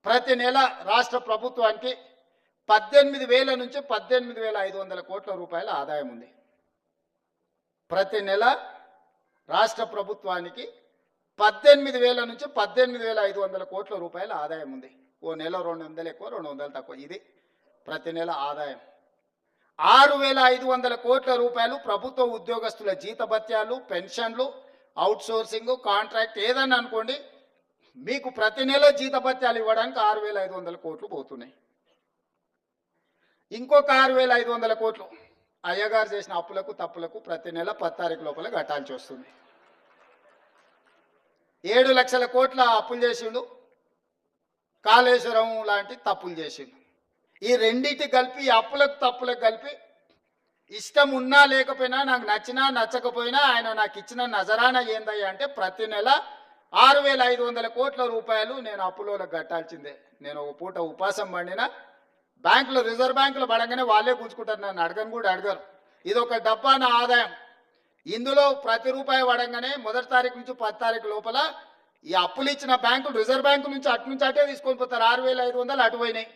ప్రతి నెల రాష్ట్ర ప్రభుత్వానికి 18,000 నుంచి 18,500 కోట్ల రూపాయల ఆదాయం ఉంది. ప్రతి నెల రాష్ట్ర ప్రభుత్వానికి 18,000 నుంచి 18,500 కోట్ల రూపాయల ఆదాయం ఉంది. ఓ నెల 200 ఎక్కువ 200 తక్కువ, ఇది ప్రతి నెల ఆదాయం. 6,500 కోట్ల రూపాయలు ప్రభుత్వ ఉద్యోగస్తుల జీతభత్యాలు, పెన్షన్లు, అవుట్సోర్సింగ్, కాంట్రాక్ట్ ఏదన్నా అనుకోండి, మీకు ప్రతి నెల జీతభత్యాలు ఇవ్వడానికి 6,500 కోట్లు పోతున్నాయి. ఇంకొక 6,500 కోట్లు అయ్యగారు చేసిన అప్పులకు తప్పులకు ప్రతి నెల 10 తారీఖు లోపల కట్టాల్సి వస్తుంది. 7 లక్షల కోట్ల అప్పులు చేసిండు, కాళేశ్వరం లాంటి తప్పులు చేసిండు. ఈ రెండింటి కలిపి, ఈ అప్పులకు తప్పులకు కలిపి, ఇష్టం ఉన్నా లేకపోయినా, నాకు నచ్చినా నచ్చకపోయినా ఆయన నాకు ఇచ్చిన నజరానా ఏందయ్యా అంటే ప్రతి నెల 6,500 కోట్ల రూపాయలు నేను అప్పులోకి కట్టాల్సిందే. నేను ఒక పూట ఉపాసం పండినా బ్యాంకులో, రిజర్వ్ బ్యాంకులో పడగానే వాళ్ళే గుంజుకుంటారు, నన్ను అడగను కూడా అడగరు. ఇది ఒక డబ్బాన ఆదాయం. ఇందులో ప్రతి రూపాయి పడంగానే 1 తారీఖు నుంచి 10 తారీఖు లోపల ఈ అప్పులు ఇచ్చిన బ్యాంకులు, రిజర్వ్ బ్యాంకు నుంచి అటే తీసుకొని పోతారు. 6,500 అటు పోయినాయి.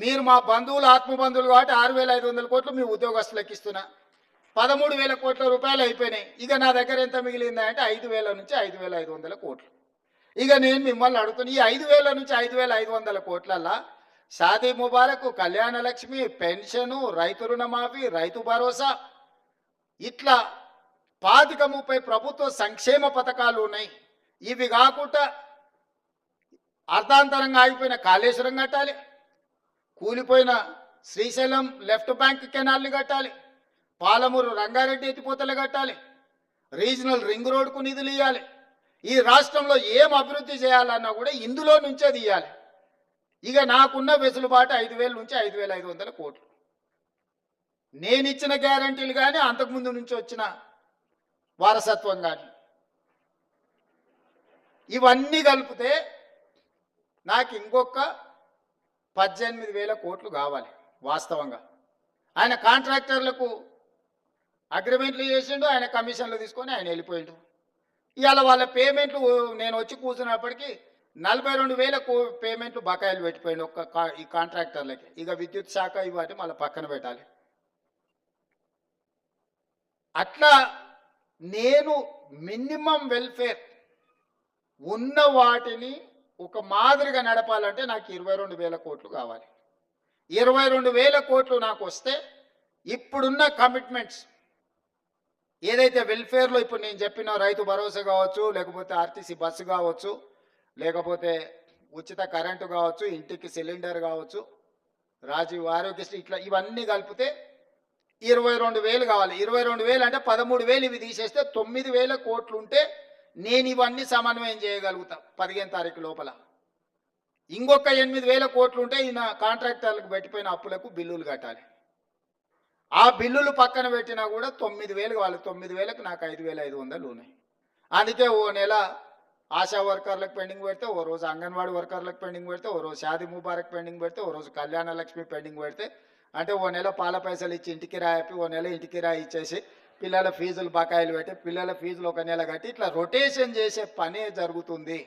మీరు మా బంధువులు, ఆత్మబంధువులు కాబట్టి 6,500 కోట్లు మీ ఉద్యోగస్తులకు ఇస్తున్నా. 13,000 కోట్ల రూపాయలు అయిపోయినాయి. ఇక నా దగ్గర ఎంత మిగిలిందా అంటే 5,000 నుంచి 5,500 కోట్లు. ఇక నేను మిమ్మల్ని అడుగుతున్నా, ఈ 5,000 నుంచి 5,500 కోట్లల్లా షాదీ ముబారక్, కళ్యాణ లక్ష్మి, పెన్షను, రైతు రుణమాఫీ, రైతు భరోసా, ఇట్లా 25-30 ప్రభుత్వ సంక్షేమ పథకాలు ఉన్నాయి. ఇవి కాకుండా అర్ధాంతరంగా ఆగిపోయిన కాళేశ్వరం కట్టాలి, కూలిపోయిన శ్రీశైలం లెఫ్ట్ బ్యాంక్ కెనాల్ని కట్టాలి, పాలమూరు రంగారెడ్డి ఎత్తిపోతలు కట్టాలి, రీజనల్ రింగ్ రోడ్కు నిధులు ఇవ్వాలి. ఈ రాష్ట్రంలో ఏం అభివృద్ధి చేయాలన్నా కూడా ఇందులో నుంచే తీయాలి. ఇక నాకున్న వెసులుబాటు 5,000 నుంచి 5,500 కోట్లు. నేను ఇచ్చిన గ్యారంటీలు కానీ, అంతకుముందు నుంచి వచ్చిన వారసత్వం కానీ, ఇవన్నీ కలిపితే నాకు ఇంకొక 18,000 కోట్లు కావాలి. వాస్తవంగా ఆయన కాంట్రాక్టర్లకు అగ్రిమెంట్లు చేసిండు, ఆయన కమిషన్లు తీసుకొని ఆయన వెళ్ళిపోయిండు. ఇవాళ వాళ్ళ పేమెంట్లు నేను వచ్చి కూర్చున్నప్పటికీ 42,000 పేమెంట్లు బకాయిలు పెట్టిపోయింది ఈ కాంట్రాక్టర్లకి. ఇక విద్యుత్ శాఖ ఇవాటి మళ్ళీ పక్కన పెట్టాలి. అట్లా నేను మినిమం వెల్ఫేర్ ఉన్న వాటిని ఒక మాదిరిగా నడపాలంటే నాకు 22,000 కోట్లు కావాలి. 22,000 కోట్లు నాకు వస్తే ఇప్పుడున్న కమిట్మెంట్స్ ఏదైతే వెల్ఫేర్లో ఇప్పుడు నేను చెప్పిన రైతు భరోసా కావచ్చు, లేకపోతే ఆర్టీసీ బస్సు కావచ్చు, లేకపోతే ఉచిత కరెంటు కావచ్చు, ఇంటికి సిలిండర్ కావచ్చు, రాజీవ్ ఆరోగ్యశ్రీ, ఇట్లా ఇవన్నీ కలిపితే 22,000 కావాలి. 22,000 అంటే 13,000 ఇవి తీసేస్తే 9,000 కోట్లు ఉంటే నేను ఇవన్నీ సమన్వయం చేయగలుగుతా 15 తారీఖు లోపల. ఇంకొక 8,000 కోట్లు ఉంటే ఈయన కాంట్రాక్టర్లకు పెట్టిపోయిన అప్పులకు బిల్లులు కట్టాలి. ఆ బిల్లులు పక్కన పెట్టినా కూడా 9,000 కావాలి. 9,000కు నాకు 5,500 ఉన్నాయి. అందుకే ఓ నెల ఆశా వర్కర్లకు పెండింగ్ పెడితే, ఓ రోజు అంగన్వాడీ వర్కర్లకు పెండింగ్ పెడితే, ఓ రోజు షాదీ ముబారక్ పెండింగ్ పెడితే, ఓ రోజు కళ్యాణ లక్ష్మి పెండింగ్ పెడితే, అంటే ఓ నెల పాల పైసలు ఇచ్చి ఇంటికి రాయిపి, ఓ నెల ఇంటికి రాయి ఇచ్చేసి పిల్లల ఫీజులు బకాయిలు పెట్టి, పిల్లల ఫీజులు ఒక నెల కట్టి, ఇట్లా రొటేషన్ చేసే పనే జరుగుతుంది.